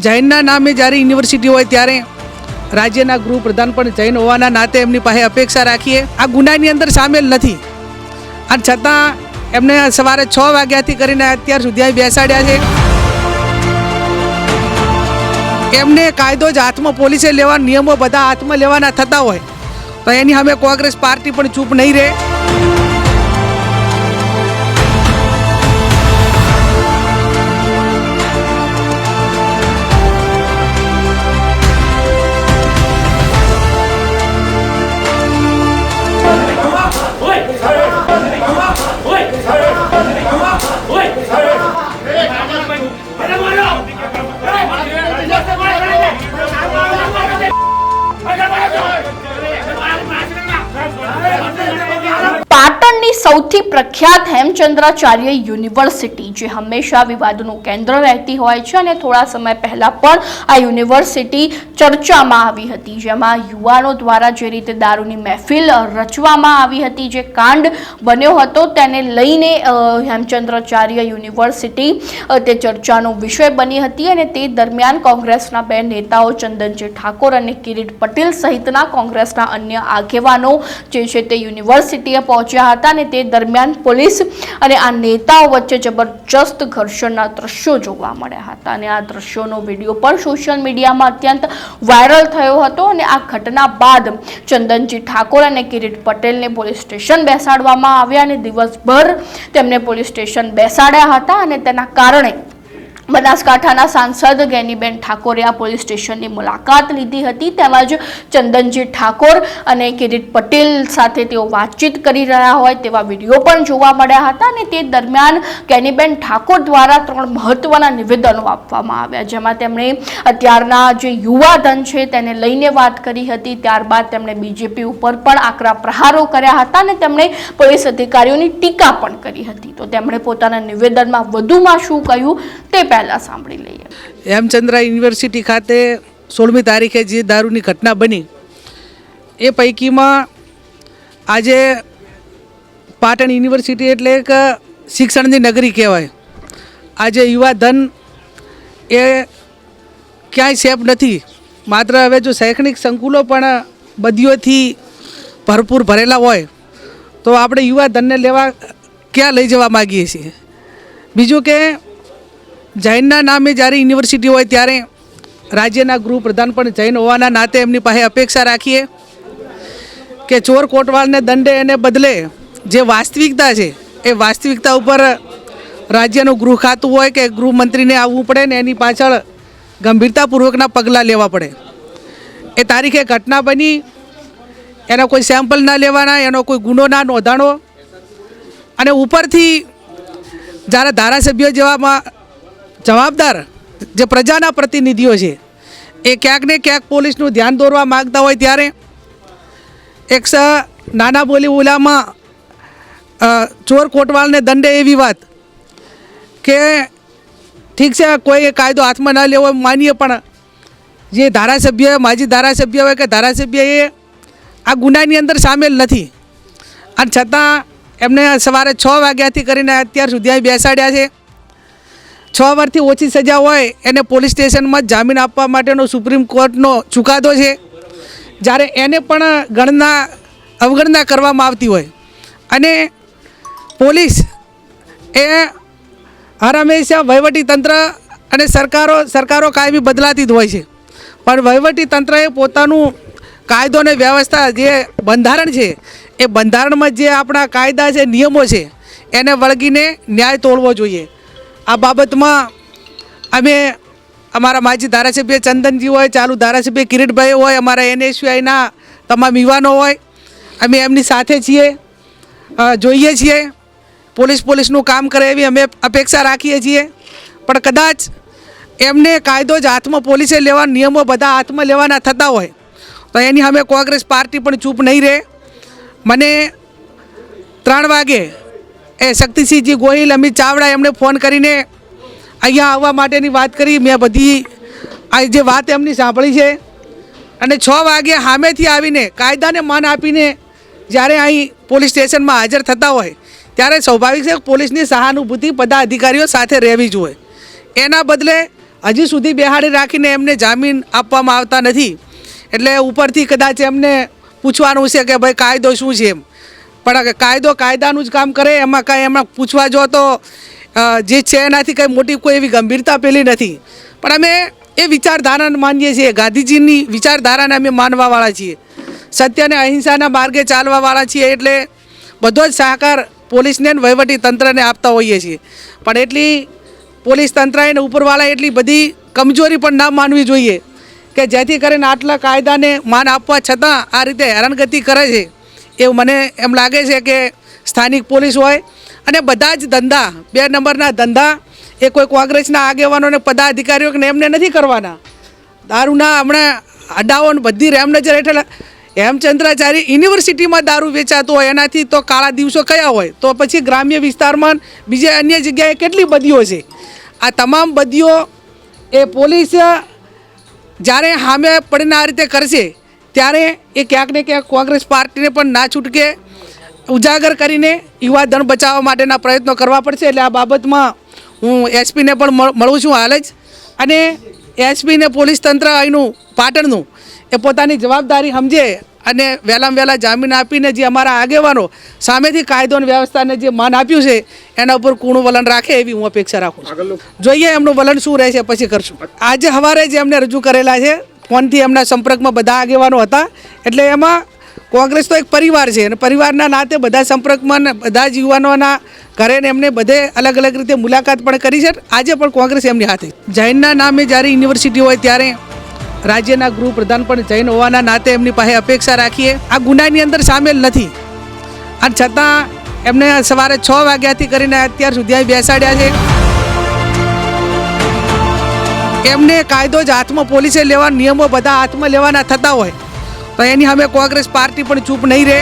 જૈનના નામે જ્યારે યુનિવર્સિટી હોય ત્યારે રાજ્યના ગૃહ પ્રધાન પણ જૈન હોવાના નાતે એમની પાસે અપેક્ષા રાખીએ. આ ગુનાની અંદર સામેલ નથી અને છતાં એમને સવારે 6 વાગ્યાથી કરીને અત્યાર સુધી અહીં બેસાડ્યા છે. એમને કાયદો જ હાથમાં પોલીસે લેવા, નિયમો બધા હાથમાં લેવાના થતા હોય તો એની સામે કોંગ્રેસ પાર્ટી પણ ચૂપ નહીં રહે. પાટણની સૌથી પ્રખ્યાત હેમચંદ્રાચાર્ય યુનિવર્સિટી જે હંમેશા વિવાદનું કેન્દ્ર રહેતી હોય છે અને થોડા સમય પહેલા પણ આ યુનિવર્સિટી ચર્ચામાં આવી હતી, જેમાં યુવાનો દ્વારા જે રીતે દારૂની મહેફિલ રચવામાં આવી હતી, જે કાંડ બન્યો હતો તેને લઈને હેમચંદ્રાચાર્ય યુનિવર્સિટી તે ચર્ચાનો વિષય બની હતી અને તે દરમિયાન કોંગ્રેસના 2 નેતાઓ ચંદનજી ઠાકોર અને કિરીટ પટેલ સહિતના કોંગ્રેસના અન્ય આગેવાનો જે છે તે યુનિવર્સિટીએ પહોંચ્યા હતા અને તે દરમિયાન પોલીસ અને આ નેતાઓ વચ્ચે જબરજસ્ત ઘર્ષણના દ્રશ્યો જોવા મળ્યા હતા અને આ દ્રશ્યોનો વિડીયો પણ સોશિયલ મીડિયામાં અત્યંત વાયરલ થયો હતો અને આ ઘટના બાદ ચંદનજી ઠાકોર અને કિરીટ પટેલને પોલીસ સ્ટેશન બેસાડવામાં આવ્યા અને દિવસભર તેમને પોલીસ સ્ટેશન બેસાડ્યા હતા અને તેના કારણે બનાસકાંઠાના સાંસદ ગેનીબેન ઠાકોરે આ પોલીસ સ્ટેશનની મુલાકાત લીધી હતી. તેમજ ચંદનજી ઠાકોર અને કિરીટ પટેલ સાથે તેઓ વાતચીત કરી રહ્યા હોય તેવા વિડીયો પણ જોવા મળ્યા હતા અને તે દરમિયાન ગેનીબેન ઠાકોર દ્વારા 3 મહત્વના નિવેદનો આપવામાં આવ્યા, જેમાં તેમણે અત્યારના જે યુવાધન છે તેને લઈને વાત કરી હતી. ત્યારબાદ તેમણે બીજેપી ઉપર પણ આકરા પ્રહારો કર્યા હતા અને તેમણે પોલીસ અધિકારીઓની ટીકા પણ કરી હતી. તો તેમણે પોતાના નિવેદનમાં વધુમાં શું કહ્યું તે પહેલા સાંભળી લઈએ. હેમચંદ્રા યુનિવર્સિટી ખાતે 16મી તારીખે જે દારૂની ઘટના બની એ પૈકીમાં આજે પાટણ યુનિવર્સિટી એટલે એક શિક્ષણની નગરી કહેવાય. આજે યુવા ધન એ ક્યાંય સેફ નથી. માત્ર હવે જો શૈક્ષણિક સંકુલો પણ બદીઓથી ભરપૂર ભરેલા હોય તો આપણે યુવા ધનને લેવા ક્યાં લઈ જવા માગીએ છીએ. બીજું કે જૈનના નામે જ્યારે યુનિવર્સિટી હોય ત્યારે રાજ્યના ગૃહ પ્રધાન પણ જૈન હોવાના નાતે એમની પાસે અપેક્ષા રાખીએ કે ચોર કોટવાલને દંડે એને બદલે જે વાસ્તવિકતા છે એ વાસ્તવિકતા ઉપર રાજ્યનું ગૃહ ખાતું હોય કે ગૃહમંત્રીને આવવું પડે ને એની પાછળ ગંભીરતાપૂર્વકના પગલાં લેવા પડે. એ તારીખે ઘટના બની, એના કોઈ સેમ્પલ ના લેવાના, એનો કોઈ ગુનો ના નોંધાણો અને ઉપરથી જ્યારે ધારાસભ્યો જેવામાં જવાબદાર જે પ્રજાના પ્રતિનિધિઓ છે એ ક્યાંક ને ક્યાંક પોલીસનું ધ્યાન દોરવા માગતા હોય ત્યારે એક નાના બોલી ઓલામાં ચોર કોટવાલને દંડે એવી વાત કે ઠીક છે કોઈ કાયદો હાથમાં ન લેવો માનીએ, પણ જે ધારાસભ્ય, માજી ધારાસભ્ય હોય કે ધારાસભ્ય એ આ ગુનાની અંદર સામેલ નથી અને છતાં એમને સવારે 6 વાગ્યાથી કરીને અત્યાર સુધી અહીં બેસાડ્યા છે. 6 વર્ષથી ઓછી સજા હોય એને પોલીસ સ્ટેશનમાં જામીન આપવા માટેનો સુપ્રીમ કોર્ટનો ચુકાદો છે, જ્યારે એને પણ અવગણના કરવામાં આવતી હોય અને પોલીસ એ હર હંમેશા વહીવટીતંત્ર અને સરકારો કાયમી બદલાતી જ હોય છે, પણ વહીવટીતંત્રએ પોતાનું કાયદો અને વ્યવસ્થા જે બંધારણ છે એ બંધારણમાં જે આપણા કાયદા છે, નિયમો છે એને વળગીને ન્યાય તોડવો જોઈએ. આ બાબતમાં અમે અમારા માજી ધારાસભ્ય ચંદનજી હોય, ચાલુ ધારાસભ્ય કિરીટભાઈ હોય, અમારા NSUIના તમામ યુવાનો હોય, અમે એમની સાથે છીએ, જોઈએ છીએ. પોલીસનું કામ કરે એવી અમે અપેક્ષા રાખીએ છીએ, પણ કદાચ એમને કાયદો જ હાથમાં પોલીસે લેવા, નિયમો બધા હાથમાં લેવાના થતા હોય તો એની સામે કોંગ્રેસ પાર્ટી પણ ચૂપ નહીં રહે. મને 3 વાગે એ શક્તિસિંહજી ગોહિલ, અમિત ચાવડા એમણે ફોન કરીને અહીંયા આવવા માટેની વાત કરી. મેં બધી આ જે વાત એમની સાંભળી છે અને 6 વાગે સામેથી આવીને કાયદાને માન આપીને જ્યારે અહીં પોલીસ સ્ટેશનમાં હાજર થતા હોય ત્યારે સ્વાભાવિક છે પોલીસની સહાનુભૂતિ બધા અધિકારીઓ સાથે રહેવી જોઈએ. એના બદલે હજી સુધી બેહાડી રાખીને એમને જામીન આપવામાં આવતા નથી. એટલે ઉપરથી કદાચ એમને પૂછવાનું છે કે ભાઈ કાયદો શું છે એમ, પણ કાયદો કાયદાનું જ કામ કરે, એમાં કાંઈ એમાં પૂછવા જો તો જે છે એનાથી કંઈ મોટી કોઈ એવી ગંભીરતા પેલી નથી. પણ અમે એ વિચારધારાને માનીએ છીએ, ગાંધીજીની વિચારધારાને અમે માનવાવાળા છીએ, સત્ય અને અહિંસાના માર્ગે ચાલવાવાળા છીએ. એટલે બધો જ સહકાર પોલીસને ને વહીવટી તંત્રને આપતા હોઈએ છીએ. પણ એટલી પોલીસ તંત્ર અને ઉપરવાળા એટલી બધી કમજોરી પણ ના માનવી જોઈએ કે જેથી કરીને આટલા કાયદાને માન આપવા છતાં આ રીતે હેરાનગતિ કરે છે. એવું મને એમ લાગે છે કે સ્થાનિક પોલીસ હોય અને બધા જ ધંધા 2 નંબરના ધંધા એ કોઈ કોંગ્રેસના આગેવાનોને પદાધિકારીઓને એમને નથી કરવાના. દારૂના હમણાં અડાઓ ને બધી રેમનજર હેઠળ હેમચંદ્રાચાર્ય યુનિવર્સિટીમાં દારૂ વેચાતો હોય, એનાથી તો કાળા દિવસો કયા હોય, તો પછી ગ્રામ્ય વિસ્તારમાં બીજે અન્ય જગ્યાએ કેટલી બદીઓ છે. આ તમામ બદીઓ એ પોલીસ જ્યારે સામે પડીને આ રીતે કરશે ત્યારે એ ક્યાંક ને ક્યાંક કોંગ્રેસ પાર્ટીને પણ ના છૂટકે ઉજાગર કરીને યુવા ધન બચાવવા માટેના પ્રયત્નો કરવા પડશે. એટલે આ બાબતમાં હું એસપીને પણ મળું છું હાલ જ, અને એસપીને પોલીસ તંત્ર અહીંનું પાટણનું એ પોતાની જવાબદારી સમજે અને વહેલામાં વહેલા જામીન આપીને જે અમારા આગેવાનો સામેથી કાયદો અને વ્યવસ્થાને જે માન આપ્યું છે એના ઉપર કૂણું વલણ રાખે એવી હું અપેક્ષા રાખું છું. જોઈએ એમનું વલણ શું રહેશે પછી કરશું. આજે સવારે જ એમને રજૂ કરેલા છે, ફોનથી એમના સંપર્કમાં બધા આગેવાનો હતા. એટલે એમાં કોંગ્રેસ તો એક પરિવાર છે અને પરિવારના નાતે બધા સંપર્કમાં બધા જ યુવાનોના ઘરે ને એમને બધે અલગ અલગ રીતે મુલાકાત પણ કરી છે. આજે પણ કોંગ્રેસ એમની હાથે જૈનના નામે જ્યારે યુનિવર્સિટી હોય ત્યારે રાજ્યના ગૃહપ્રધાન પણ જૈન હોવાના નાતે એમની પાસે અપેક્ષા રાખીએ. આ ગુનાની અંદર સામેલ નથી અને છતાં એમને સવારે 6 વાગ્યાથી કરીને અત્યાર સુધી અહીં બેસાડ્યા છે. એમને કાયદો જ હાથમાં પોલીસે લેવા, નિયમો બધા હાથમાં લેવાના થતા હોય તો એની સામે કોંગ્રેસ પાર્ટી પણ ચૂપ નહીં રહે.